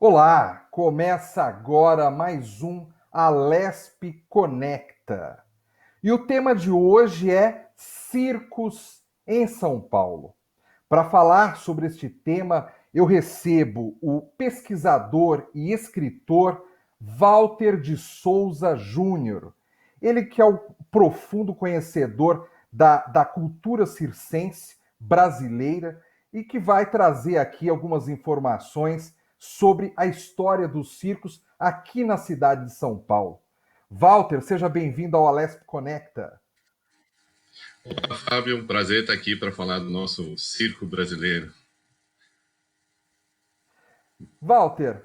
Olá, começa agora mais um Alesp Conecta. E o tema de hoje é circos em São Paulo. Para falar sobre este tema, eu recebo o pesquisador e escritor Walter de Souza Júnior. Ele que é o profundo conhecedor da cultura circense brasileira e que vai trazer aqui algumas informações sobre a história dos circos aqui na cidade de São Paulo. Walter, seja bem-vindo ao Alesp Conecta. Olá, Fábio, um prazer estar aqui para falar do nosso circo brasileiro. Walter,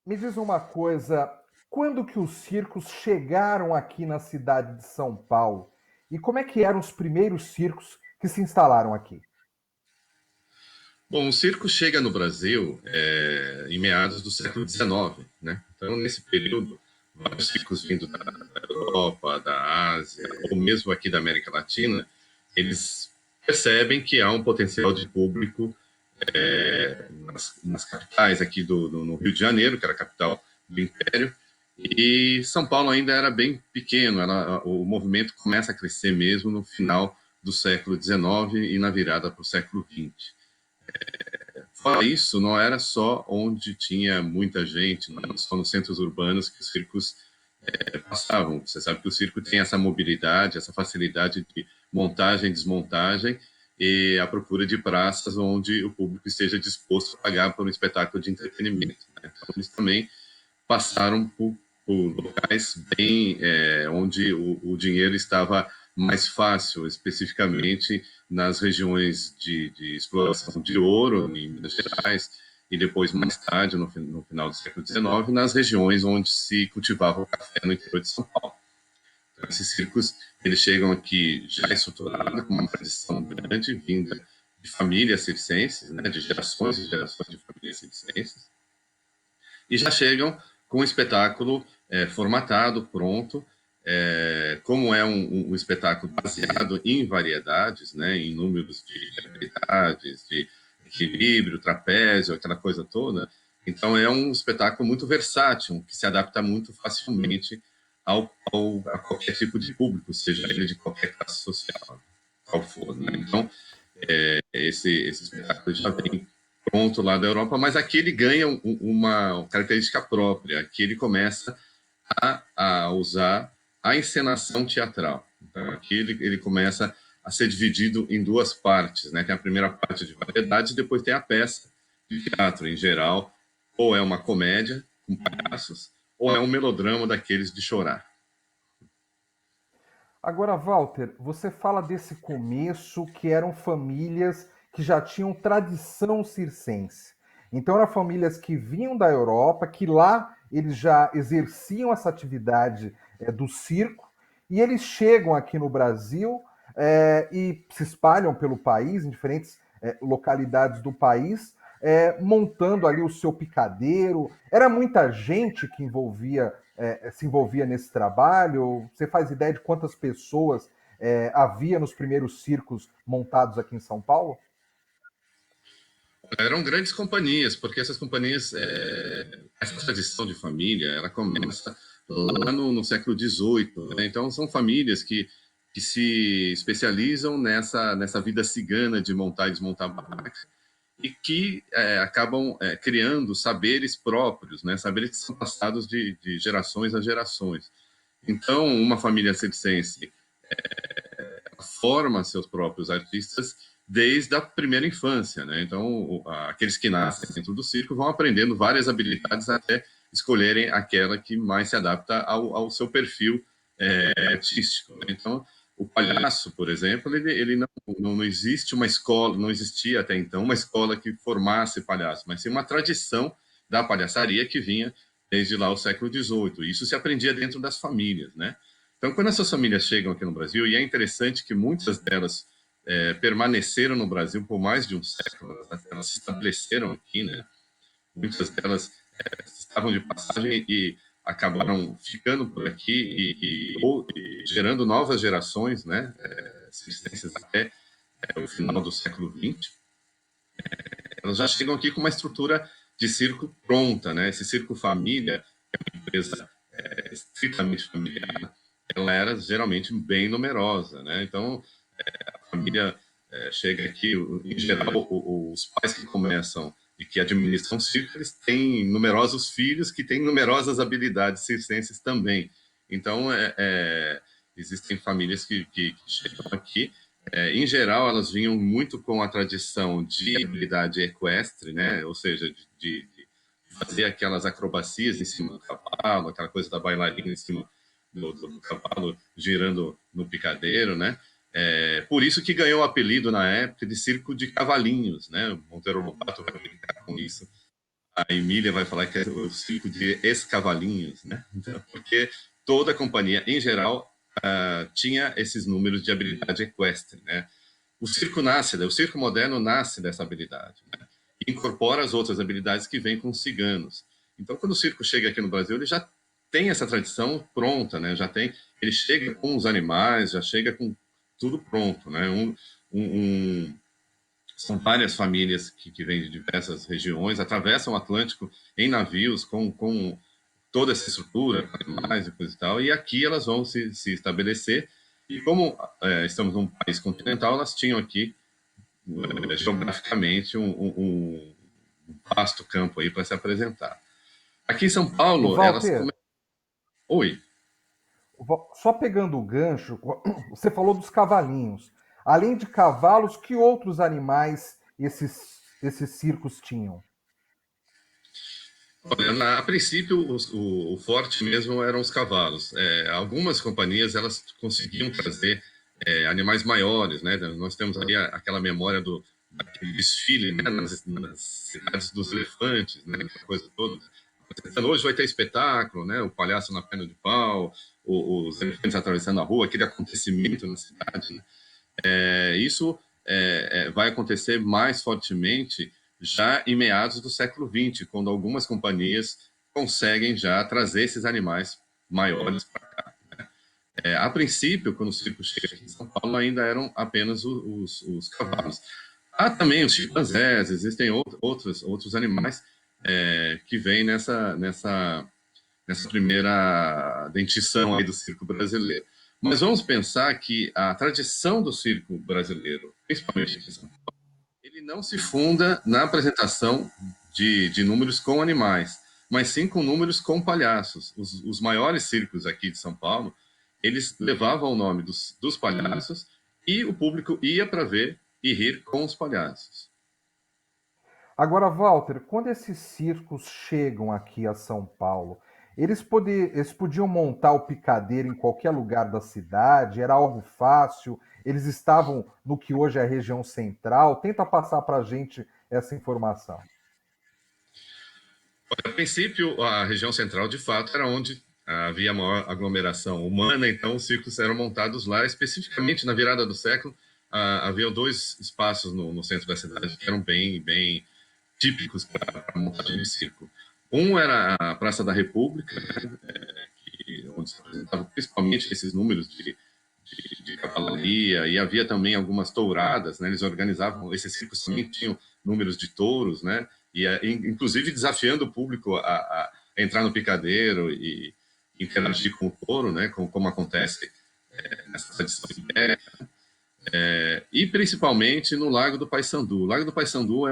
me diz uma coisa, quando que os circos chegaram aqui na cidade de São Paulo? E como é que eram os primeiros circos que se instalaram aqui? Bom, o circo chega no Brasil em meados do século XIX, né? Então, nesse período, vários circos vindo da Europa, da Ásia, ou mesmo aqui da América Latina, eles percebem que há um potencial de público nas capitais aqui no Rio de Janeiro, que era a capital do Império, e São Paulo ainda era bem pequeno, o movimento começa a crescer mesmo no final do século XIX e na virada para o século XX. Fora isso, não era só onde tinha muita gente, não era só nos centros urbanos que os circos passavam. Você sabe que o circo tem essa mobilidade, essa facilidade de montagem e desmontagem, e a procura de praças onde o público esteja disposto a pagar por um espetáculo de entretenimento, né? Então, eles também passaram por locais bem onde o dinheiro estava mais fácil, especificamente nas regiões de exploração de ouro, em Minas Gerais, e depois, mais tarde, no final do século XIX, nas regiões onde se cultivava o café no interior de São Paulo. Então, esses circos, eles chegam aqui já estruturados, com uma tradição grande, vinda de famílias circenses, né, de gerações e gerações de famílias circenses, e já chegam com um espetáculo formatado, pronto. Como é um espetáculo baseado em variedades, né, em números de habilidades, de equilíbrio, trapézio, aquela coisa toda. Então é um espetáculo muito versátil, que se adapta muito facilmente a qualquer tipo de público, seja ele de qualquer classe social, qual for. Né? Então, esse espetáculo já vem pronto lá da Europa, mas aqui ele ganha uma característica própria. Aqui ele começa a usar a encenação teatral. Então, aqui ele começa a ser dividido em duas partes, né? Tem a primeira parte de variedades e depois tem a peça de teatro em geral, ou é uma comédia com palhaços, ou é um melodrama daqueles de chorar. Agora, Walter, você fala desse começo que eram famílias que já tinham tradição circense. Então, eram famílias que vinham da Europa, que lá eles já exerciam essa atividade do circo, e eles chegam aqui no Brasil e se espalham pelo país, em diferentes localidades do país, montando ali o seu picadeiro. Era muita gente que se envolvia nesse trabalho? Você faz ideia de quantas pessoas havia nos primeiros circos montados aqui em São Paulo? Eram grandes companhias, porque essas companhias, essa tradição de família, ela começa lá no século XVIII, né? Então são famílias que se especializam nessa vida cigana de montar e desmontar barracas e que acabam criando saberes próprios, né? Saberes que são passados de gerações a gerações. Então, uma família circense forma seus próprios artistas desde a primeira infância, né? Então, aqueles que nascem dentro do circo vão aprendendo várias habilidades até escolherem aquela que mais se adapta ao seu perfil artístico. Né? Então, o palhaço, por exemplo, ele não existe uma escola, não existia até então uma escola que formasse palhaço, mas sim uma tradição da palhaçaria que vinha desde lá o século XVIII. Isso se aprendia dentro das famílias, né? Então, quando essas famílias chegam aqui no Brasil, e é interessante que muitas delas permaneceram no Brasil por mais de um século, elas se estabeleceram aqui, né? Muitas delas estavam de passagem e acabaram ficando por aqui e gerando novas gerações, né? Circenses até o final do século XX. Elas já chegam aqui com uma estrutura de circo pronta, né? Esse circo família, que é uma empresa estritamente familiar, ela era geralmente bem numerosa, né? Então, a família chega aqui, em geral, os pais que começam e que administram circo, eles têm numerosos filhos que têm numerosas habilidades circenses também. Então, existem famílias que chegam aqui. Em geral, elas vinham muito com a tradição de habilidade equestre, né? Ou seja, de fazer aquelas acrobacias em cima do cavalo, aquela coisa da bailarina em cima do cavalo girando no picadeiro, né? Por isso que ganhou o apelido na época de circo de cavalinhos, né? Monteiro Lobato vai brincar com isso. A Emília vai falar que é o circo de escavalinhos, né? Então, porque toda a companhia, em geral, tinha esses números de habilidade equestre, né? O circo moderno nasce dessa habilidade, né? E incorpora as outras habilidades que vêm com os ciganos. Então, quando o circo chega aqui no Brasil, ele já tem essa tradição pronta, né? Ele chega com os animais, já chega com tudo pronto, né? São várias famílias que vêm de diversas regiões, atravessam o Atlântico em navios com toda essa estrutura, animais e coisa e tal, e aqui elas vão se estabelecer. E como estamos num país continental, elas tinham aqui, geograficamente, um vasto campo aí para se apresentar. Aqui em São O Paulo, elas Walter, começam. Oi. só pegando o gancho, você falou dos cavalinhos. Além de cavalos, que outros animais esses circos tinham? Olha, a princípio, o forte mesmo eram os cavalos. Algumas companhias elas conseguiam trazer animais maiores, né? Nós temos ali aquela memória daquele desfile, né? Nas cidades dos elefantes, né? Aquela coisa toda. Hoje vai ter espetáculo, né? O palhaço na perna de pau, os elefantes atravessando a rua, aquele acontecimento na cidade, né? Isso vai acontecer mais fortemente já em meados do século XX, quando algumas companhias conseguem já trazer esses animais maiores para cá. A princípio, quando o circo chega aqui em São Paulo, ainda eram apenas os cavalos. Há também os chimpanzés, existem outros animais que vêm nessa primeira dentição aí do circo brasileiro. Mas vamos pensar que a tradição do circo brasileiro, principalmente aqui em São Paulo, ele não se funda na apresentação de números com animais, mas sim com números com palhaços. Os maiores circos aqui de São Paulo, eles levavam o nome dos palhaços e o público ia para ver e rir com os palhaços. Agora, Walter, quando esses circos chegam aqui a São Paulo, eles podiam montar o picadeiro em qualquer lugar da cidade? Era algo fácil? Eles estavam no que hoje é a região central? Tenta passar para a gente essa informação. A princípio, a região central, de fato, era onde havia maior aglomeração humana, então os circos eram montados lá, especificamente na virada do século. Havia dois espaços no centro da cidade que eram bem típicos para a montagem de circo. Um era a Praça da República, né, onde se apresentavam principalmente esses números de cavalaria, e havia também algumas touradas, né? Eles organizavam, esses circos também tinham números de touros, né? E inclusive desafiando o público a entrar no picadeiro e interagir com o touro, né? Como acontece nessa tradição ibérica. E principalmente no Lago do Paissandu. O Lago do Paissandu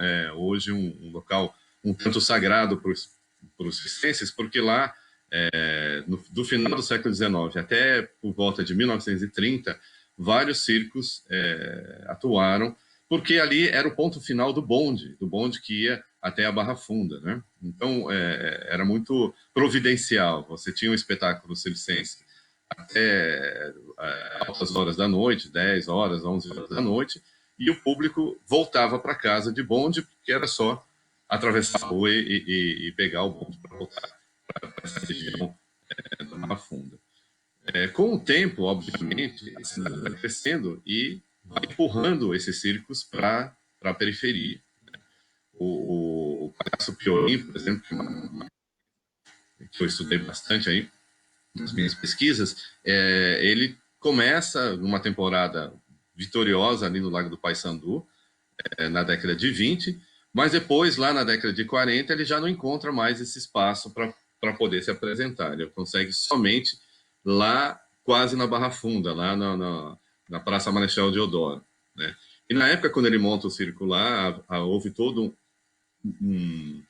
é hoje um local um tanto sagrado para os circenses, porque lá do final do século XIX até por volta de 1930, vários circos atuaram, porque ali era o ponto final do bonde que ia até a Barra Funda, né? Então, era muito providencial. Você tinha um espetáculo circense até altas horas da noite, 10 horas, 11 horas da noite, e o público voltava para casa de bonde, porque era só atravessar a rua e pegar o bonde para voltar para essa região da Barra Funda. Com o tempo, obviamente, esse cidade vai crescendo e vai empurrando esses circos para a periferia. O Palhaço Piorim, por exemplo, que eu estudei bastante aí nas minhas pesquisas, ele começa numa temporada vitoriosa ali no Lago do Paissandu, na década de 20, Mas depois, lá na década de 40, ele já não encontra mais esse espaço para poder se apresentar. Ele consegue somente lá, quase na Barra Funda, lá na Praça Marechal Deodoro. Né? E na época, quando ele monta o circo lá, houve todo um,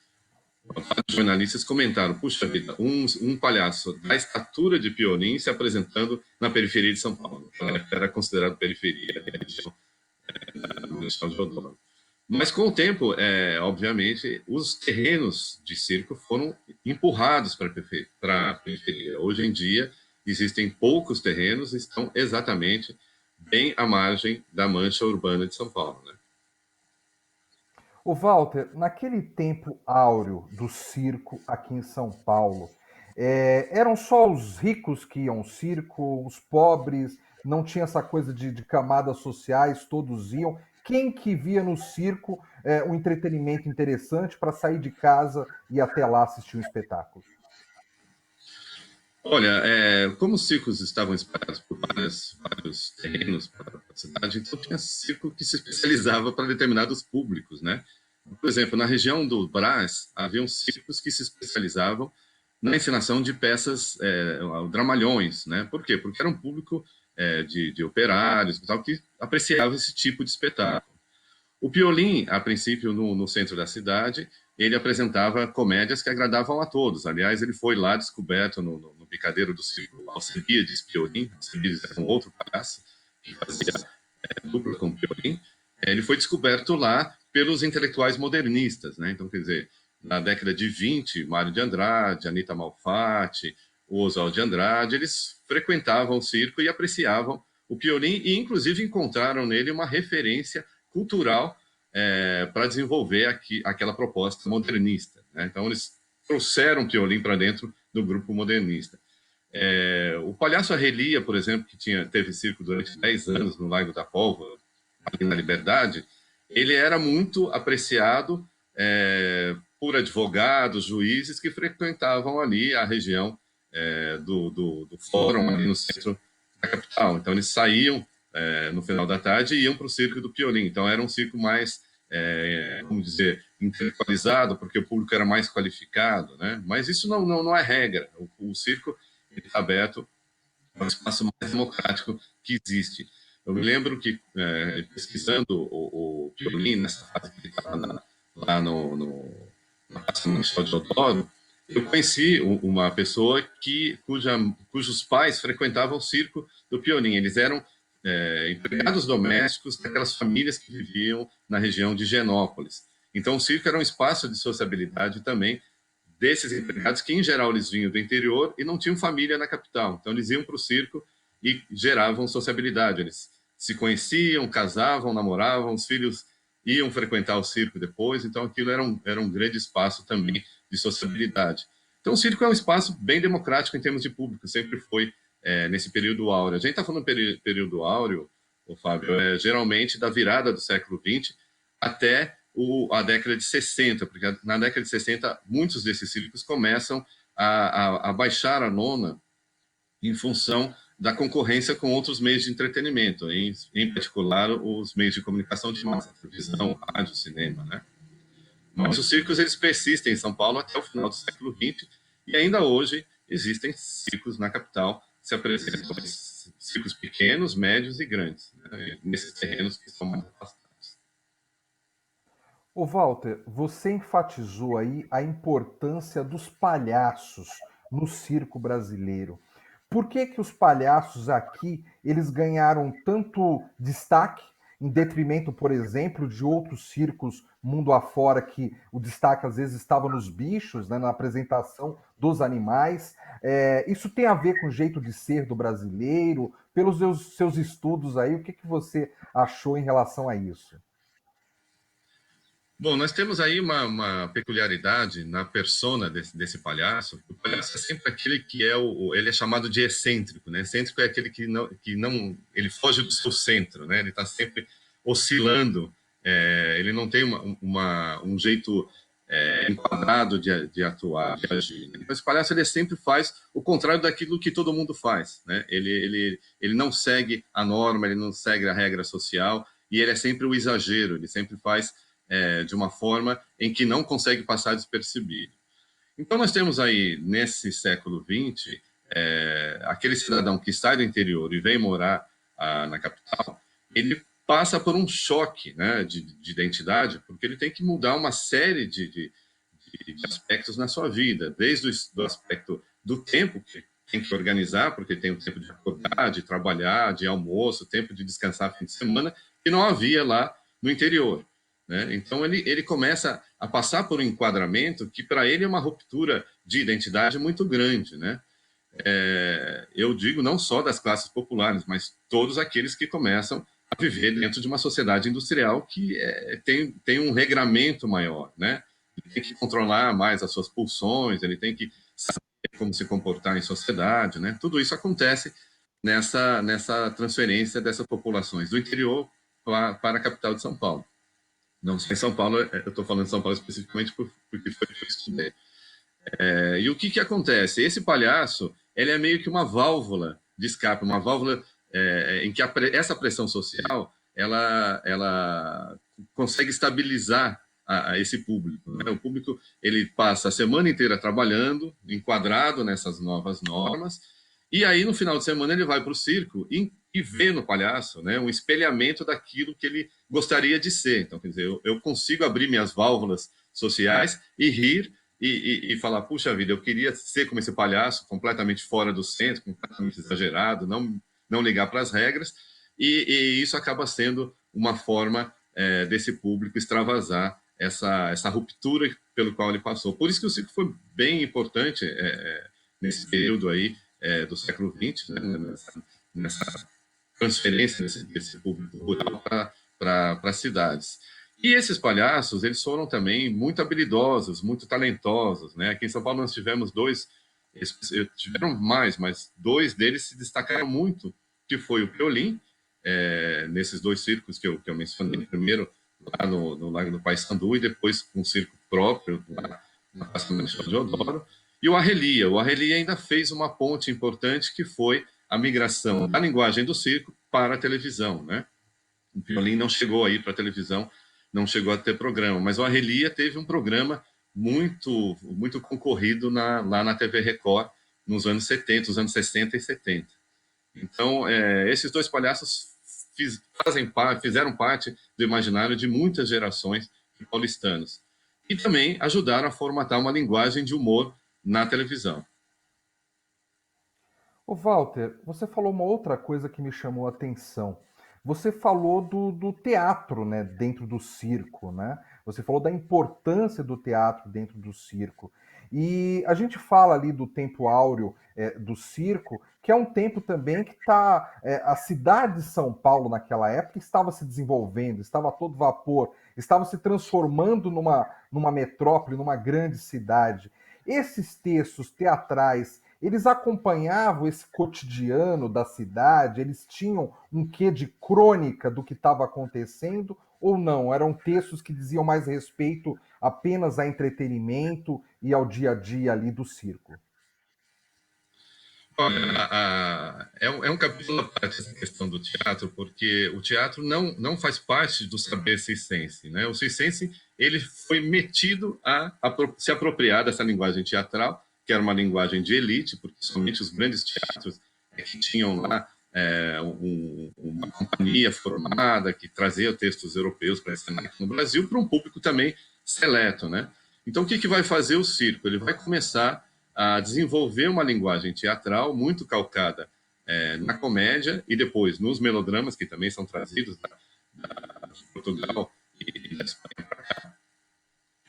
vários jornalistas comentaram: puxa vida, um palhaço da estatura de Piolim se apresentando na periferia de São Paulo. Era considerado periferia, a região da Marechal Deodoro. Mas com o tempo, obviamente, os terrenos de circo foram empurrados para a periferia. Hoje em dia, existem poucos terrenos e estão exatamente bem à margem da mancha urbana de São Paulo. Né? O Walter, naquele tempo áureo do circo aqui em São Paulo, eram só os ricos que iam ao circo, os pobres, não tinha essa coisa de camadas sociais, todos iam. Quem que via no circo um entretenimento interessante para sair de casa e até lá assistir um espetáculo? Olha, como os circos estavam espalhados por vários terrenos para a cidade, então tinha circo que se especializava para determinados públicos, né? Por exemplo, na região do Brás, haviam circos que se especializavam na encenação de peças, dramalhões, né? Por quê? Porque era um público de operários e tal, que apreciava esse tipo de espetáculo. O Piolim, a princípio, no centro da cidade, ele apresentava comédias que agradavam a todos. Aliás, ele foi lá descoberto no picadeiro do circo Alcibiades Piolim. Alcibiades era um outro palhaço que fazia dupla com o Piolim. Ele foi descoberto lá pelos intelectuais modernistas. Né? Então, quer dizer, na década de 20, Mário de Andrade, Anita Malfatti, o Oswald de Andrade, eles frequentavam o circo e apreciavam o Piolim e, inclusive, encontraram nele uma referência cultural para desenvolver aquela proposta modernista. Né? Então, eles trouxeram o Piolim para dentro do grupo modernista. O Palhaço Arrelia, por exemplo, que teve circo durante 10 anos no Largo da Pólvora, ali na Liberdade, ele era muito apreciado por advogados, juízes que frequentavam ali a região do fórum, ali no centro da capital. Então, eles saíam no final da tarde e iam para o circo do Piolim. Então, era um circo mais, vamos dizer, intelectualizado, porque o público era mais qualificado, né? Mas isso não é regra. O circo está aberto, é um espaço mais democrático que existe. Eu me lembro que, pesquisando o Piolim, nessa fase que ele estava lá na Praça Municipal de Deodoro, eu conheci uma pessoa cujos pais frequentavam o circo do Piolim. Eles eram empregados domésticos daquelas famílias que viviam na região de Genópolis. Então, o circo era um espaço de sociabilidade também desses empregados, que em geral eles vinham do interior e não tinham família na capital. Então, eles iam para o circo e geravam sociabilidade. Eles se conheciam, casavam, namoravam, os filhos iam frequentar o circo depois. Então, aquilo era um grande espaço também de sociabilidade. Então, o circo é um espaço bem democrático em termos de público, sempre foi nesse período áureo. A gente está falando período áureo, Fábio, geralmente da virada do século XX até a década de 60, porque na década de 60 muitos desses circos começam a baixar a nona em função da concorrência com outros meios de entretenimento, em particular os meios de comunicação de massa, televisão, rádio, cinema, né? Mas os circos eles persistem em São Paulo até o final do século XX e ainda hoje existem circos na capital, se apresentam circos pequenos, médios e grandes, né? Nesses terrenos que são mais afastados. Ô Walter, você enfatizou aí a importância dos palhaços no circo brasileiro. Por que que os palhaços aqui eles ganharam tanto destaque em detrimento, por exemplo, de outros circos mundo afora que o destaque às vezes estava nos bichos, né, na apresentação dos animais? Isso tem a ver com o jeito de ser do brasileiro? Pelos seus estudos aí, o que que você achou em relação a isso? Bom, nós temos aí uma peculiaridade na persona desse palhaço. O palhaço é sempre aquele que ele é chamado de excêntrico, né? Excêntrico é aquele que não ele foge do seu centro, né? Ele está sempre oscilando, ele não tem um jeito enquadrado de atuar, de agir. Né? Então, esse palhaço ele sempre faz o contrário daquilo que todo mundo faz, né? Ele não segue a norma, ele não segue a regra social e ele é sempre o exagero, ele sempre faz de uma forma em que não consegue passar despercebido. Então, nós temos aí, nesse século XX, aquele cidadão que sai do interior e vem morar na capital, ele passa por um choque, né, de identidade, porque ele tem que mudar uma série de aspectos na sua vida, desde o aspecto do tempo, que tem que organizar, porque tem o tempo de acordar, de trabalhar, de almoço, tempo de descansar fim de semana, que não havia lá no interior. Né? Então, ele começa a passar por um enquadramento que, para ele, é uma ruptura de identidade muito grande. Né? Eu digo não só das classes populares, mas todos aqueles que começam a viver dentro de uma sociedade industrial que tem um regramento maior. Né? Ele tem que controlar mais as suas pulsões, ele tem que saber como se comportar em sociedade. Né? Tudo isso acontece nessa transferência dessas populações do interior para a capital de São Paulo. Não só em São Paulo, eu estou falando de São Paulo especificamente porque foi que eu estudei. E o que acontece? Esse palhaço, ele é meio que uma válvula de escape, uma válvula em que essa pressão social, ela consegue estabilizar esse público. Né? O público, ele passa a semana inteira trabalhando, enquadrado nessas novas normas, e aí no final de semana ele vai para o circo e vê no palhaço, né, um espelhamento daquilo que ele gostaria de ser. Então, quer dizer, eu consigo abrir minhas válvulas sociais e rir e falar, puxa vida, eu queria ser como esse palhaço, completamente fora do centro, completamente exagerado, não ligar para as regras, e isso acaba sendo uma forma desse público extravasar essa ruptura pelo qual ele passou. Por isso que o circo foi bem importante nesse período aí do século XX, né, nessa transferência desse público rural para as cidades. E esses palhaços, eles foram também muito habilidosos, muito talentosos. Né? Aqui em São Paulo nós tivemos tiveram mais, mas dois deles se destacaram muito, que foi o Peolim, nesses dois circos que eu mencionei, primeiro lá no Lago do Paissandu e depois com um circo próprio lá na Praça Marechal Deodoro, e o Arrelia. O Arrelia ainda fez uma ponte importante que foi a migração da linguagem do circo para a televisão. Né? O Peolim não chegou aí para a televisão, não chegou a ter programa, mas o Arrelia teve um programa muito concorrido lá na TV Record nos anos 70, os anos 60 e 70. Então, esses dois palhaços fizeram parte do imaginário de muitas gerações de paulistanos e também ajudaram a formatar uma linguagem de humor na televisão. Ô Walter, você falou uma outra coisa que me chamou a atenção. Você falou do teatro, né, dentro do circo, né? Você falou da importância do teatro dentro do circo. E a gente fala ali do tempo áureo do circo, que é um tempo também que a cidade de São Paulo naquela época estava se desenvolvendo, estava a todo vapor, estava se transformando numa metrópole, numa grande cidade. Esses textos teatrais, eles acompanhavam esse cotidiano da cidade, eles tinham um quê de crônica do que estava acontecendo ou não? Eram textos que diziam mais respeito apenas a entretenimento e ao dia a dia ali do circo? Olha, é um capítulo à parte essa questão do teatro, porque o teatro não faz parte do saber circense. Né? O circense ele foi metido a se apropriar dessa linguagem teatral, que era uma linguagem de elite, porque somente os grandes teatros que tinham lá uma companhia formada que trazia textos europeus para ensinar aqui no Brasil para um público também seleto. Né? Então, o que vai fazer o circo? Ele vai começar a desenvolver uma linguagem teatral muito calcada na comédia e depois nos melodramas, que também são trazidos de Portugal e da Espanha para cá.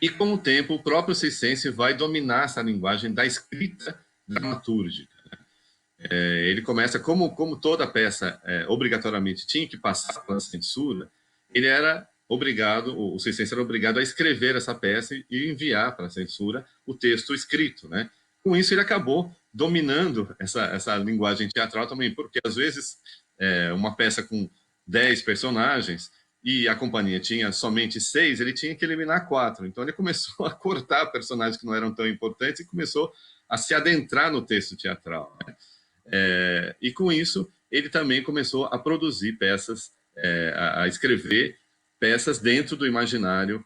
E com o tempo, o próprio circense vai dominar essa linguagem da escrita dramatúrgica. Ele começa, como toda peça obrigatoriamente tinha que passar pela censura, ele era obrigado, o circense era obrigado a escrever essa peça e enviar para a censura o texto escrito, né? Com isso, ele acabou dominando essa linguagem teatral também, porque às vezes uma peça com 10 personagens e a companhia tinha somente 6, ele tinha que eliminar 4. Então, ele começou a cortar personagens que não eram tão importantes e começou a se adentrar no texto teatral. Né? E com isso, ele também começou a produzir peças, a escrever peças dentro do imaginário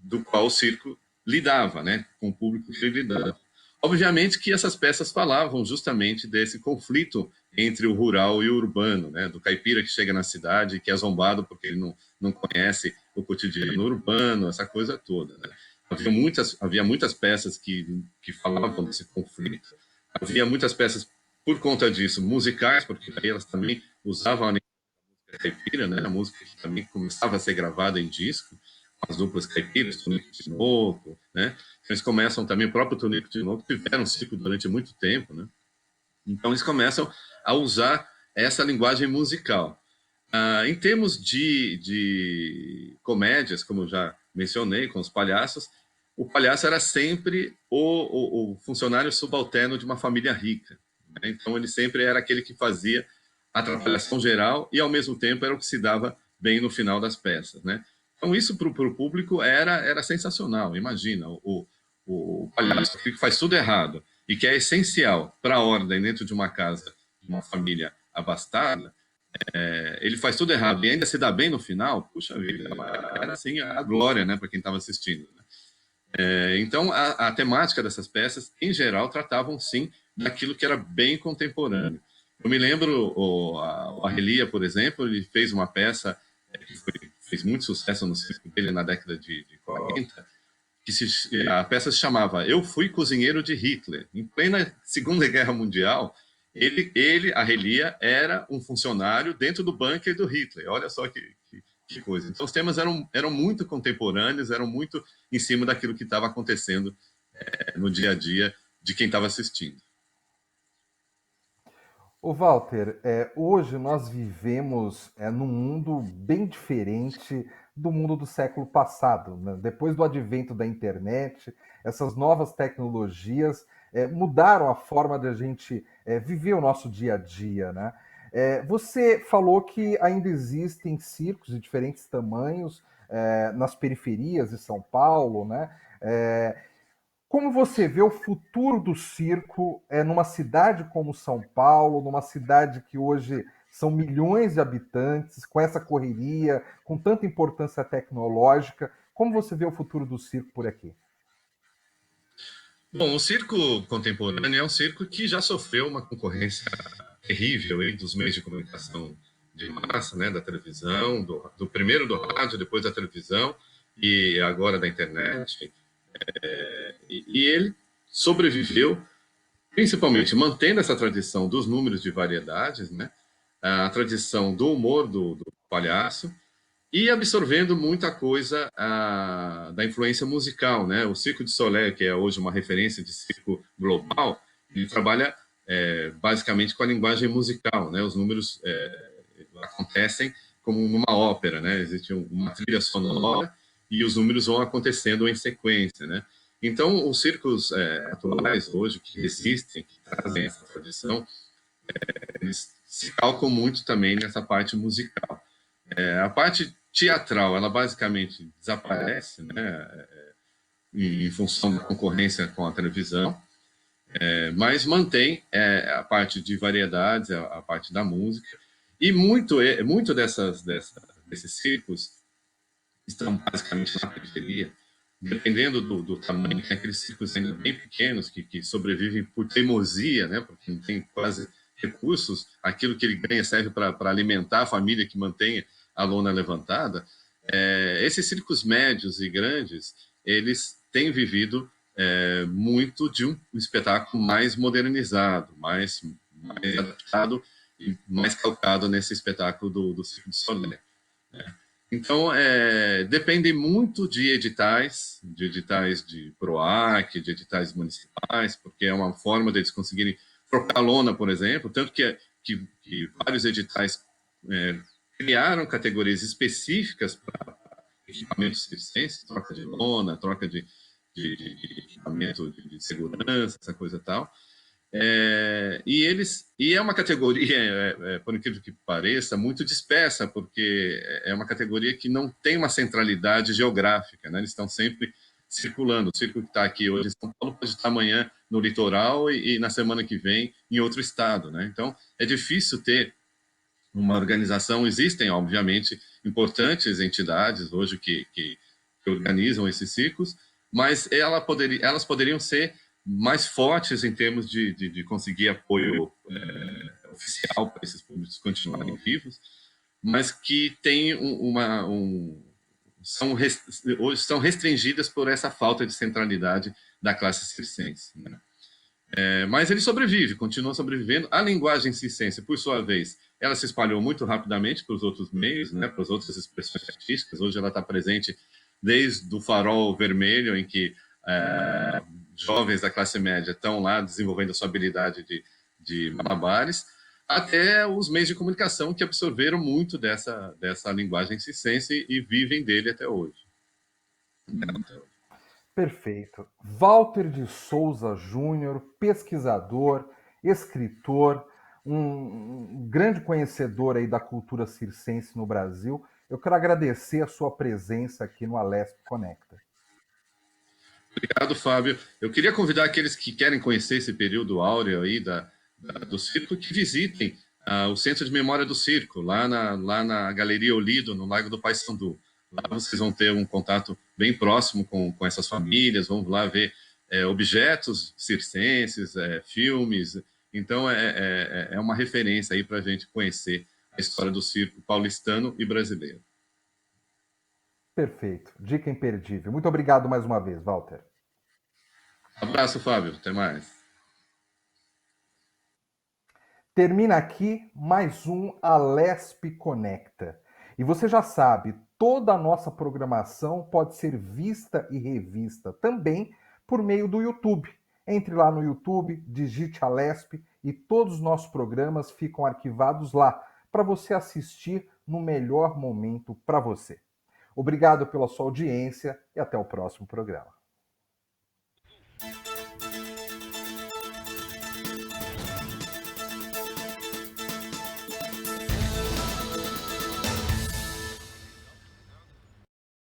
do qual o circo lidava, né, com o público que ele lidava. Obviamente que essas peças falavam justamente desse conflito entre o rural e o urbano, né, do caipira que chega na cidade que é zombado porque ele não conhece o cotidiano urbano, essa coisa toda, né. Havia muitas peças que falavam desse conflito. Havia muitas peças, por conta disso, musicais, porque elas também usavam a caipira, né, a música que também começava a ser gravada em disco, as duplas caipiras, Tonico e Tinoco, né? Eles começam também, o próprio Tonico e Tinoco tiveram ciclo durante muito tempo, né? Então eles começam a usar essa linguagem musical. Em termos de comédias, como eu já mencionei, com os palhaços, o palhaço era sempre o funcionário subalterno de uma família rica, né? Então ele sempre era aquele que fazia a atrapalhação geral e, ao mesmo tempo, era o que se dava bem no final das peças, né? Então isso para o público era sensacional. Imagina, o palhaço que faz tudo errado e que é essencial para a ordem dentro de uma casa, de uma família abastada, ele faz tudo errado e ainda se dá bem no final, puxa vida, era assim a glória, né, para quem estava assistindo, né? Então, a temática dessas peças, em geral, tratavam, sim, daquilo que era bem contemporâneo. Eu me lembro, o Arrelia, por exemplo, ele fez uma peça que fez muito sucesso no circo dele na década de 40, a peça se chamava Eu Fui Cozinheiro de Hitler. Em plena Segunda Guerra Mundial, a Relia, era um funcionário dentro do bunker do Hitler. Olha só que coisa. Então, os temas eram muito contemporâneos, eram muito em cima daquilo que estava acontecendo no dia a dia de quem estava assistindo. O Walter, hoje nós vivemos num mundo bem diferente do mundo do século passado, né? Depois do advento da internet, essas novas tecnologias mudaram a forma de a gente viver o nosso dia a dia, né? Você falou que ainda existem circos de diferentes tamanhos nas periferias de São Paulo, né? Como você vê o futuro do circo numa cidade como São Paulo, numa cidade que hoje são milhões de habitantes, com essa correria, com tanta importância tecnológica? Como você vê o futuro do circo por aqui? Bom, o circo contemporâneo é um circo que já sofreu uma concorrência terrível aí dos meios de comunicação de massa, né, da televisão, primeiro do rádio, depois da televisão e agora da internet. E ele sobreviveu principalmente mantendo essa tradição dos números de variedades, né, a tradição do humor do palhaço e absorvendo muita coisa da influência musical, né? O Circo de Soleil, que é hoje uma referência de circo global, ele trabalha basicamente com a linguagem musical, né? Os números acontecem como numa ópera, né? Existe uma trilha sonora e os números vão acontecendo em sequência, né? Então, os circos atuais hoje que existem, que trazem essa tradição, eles se calcam muito também nessa parte musical. A parte teatral, ela basicamente desaparece, né, em função da concorrência com a televisão, mas mantém a parte de variedades, a parte da música, e muito desses circos estão basicamente na periferia, dependendo do tamanho, tem aqueles circos ainda bem pequenos que sobrevivem por teimosia, né, porque não tem quase recursos, aquilo que ele ganha serve para alimentar a família que mantém a lona levantada. Esses circos médios e grandes, eles têm vivido muito de um espetáculo mais modernizado, mais adaptado e mais calcado nesse espetáculo do Circo de Soleil. Então, depende muito de editais de PROAC, de editais municipais, porque é uma forma deles conseguirem trocar lona, por exemplo, tanto que vários editais criaram categorias específicas para equipamentos circenses, troca de lona, troca de equipamento de segurança, essa coisa e tal. E é uma categoria, por incrível que pareça, muito dispersa, porque é uma categoria que não tem uma centralidade geográfica, né? Eles estão sempre circulando. O circo que está aqui hoje em São Paulo pode estar amanhã no litoral e na semana que vem em outro estado, né? Então é difícil ter uma organização. Existem, obviamente, importantes entidades hoje que organizam esses circos, mas elas poderiam ser mais fortes em termos de conseguir apoio oficial para esses públicos continuarem vivos, mas que tem hoje são restringidas por essa falta de centralidade da classe circense. Né? Mas ele sobrevive, continua sobrevivendo. A linguagem circense, por sua vez, ela se espalhou muito rapidamente para os outros meios, né, para as outras expressões artísticas. Hoje ela está presente desde o farol vermelho, em que jovens da classe média estão lá desenvolvendo a sua habilidade de malabares, até os meios de comunicação que absorveram muito dessa linguagem circense e vivem dele até hoje. Perfeito. Walter de Souza Júnior, pesquisador, escritor, um grande conhecedor aí da cultura circense no Brasil. Eu quero agradecer a sua presença aqui no Alesp Conecta. Obrigado, Fábio. Eu queria convidar aqueles que querem conhecer esse período áureo aí do circo que visitem o Centro de Memória do Circo, lá na Galeria Olido, no Lago do Paissandu. Lá vocês vão ter um contato bem próximo com essas famílias, vão lá ver objetos circenses, filmes. Então, é uma referência aí para a gente conhecer a história do circo paulistano e brasileiro. Perfeito. Dica imperdível. Muito obrigado mais uma vez, Walter. Abraço, Fábio. Até mais. Termina aqui mais um Alesp Conecta. E você já sabe, toda a nossa programação pode ser vista e revista também por meio do YouTube. Entre lá no YouTube, digite Alesp e todos os nossos programas ficam arquivados lá para você assistir no melhor momento para você. Obrigado pela sua audiência e até o próximo programa.